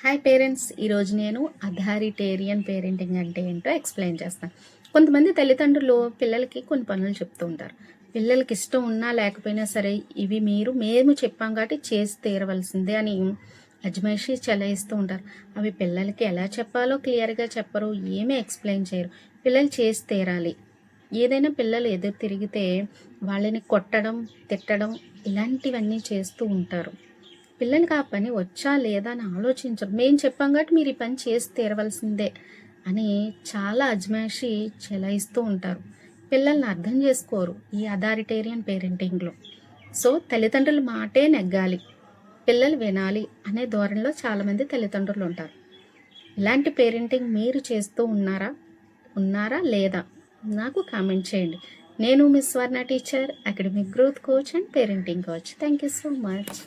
Hi parents, ఈరోజు నేను authoritarian parenting అంటే ఏంటో ఎక్స్ప్లెయిన్ చేస్తాను. కొంతమంది తల్లిదండ్రులు పిల్లలకి కొన్ని పనులు చెప్తూ ఉంటారు. పిల్లలకి ఇష్టం ఉన్నా లేకపోయినా సరే ఇవి మేము చెప్పాం కాబట్టి చేసి తీరవలసిందే అని అజమాయిషీ చెలాయిస్తూ ఉంటారు. అవి పిల్లలకి ఎలా చెప్పాలో క్లియర్గా చెప్పరు, ఏమీ ఎక్స్ప్లెయిన్ చేయరు. పిల్లలు చేసి తీరాలి. ఏదైనా పిల్లలు ఎదురు తిరిగితే వాళ్ళని కొట్టడం, తిట్టడం ఇలాంటివన్నీ చేస్తూ ఉంటారు. పిల్లలకి ఆ పని వచ్చా లేదా అని ఆలోచించరు. మేము చెప్పాం కాబట్టి మీరు ఈ పని చేసి తీరవలసిందే అని చాలా అజమాయిషీ చెలాయిస్తూ ఉంటారు. పిల్లల్ని అర్థం చేసుకోరు ఈ అథారిటేరియన్ పేరెంటింగ్లో. సో తల్లిదండ్రుల మాటే నెగ్గాలి, పిల్లలు వినాలి అనే ధోరణిలో చాలామంది తల్లిదండ్రులు ఉంటారు. ఇలాంటి పేరెంటింగ్ మీరు చేస్తూ ఉన్నారా లేదా నాకు కామెంట్ చేయండి. నేను miss Swarna teacher, academic growth coach and parenting coach. Thank you so much.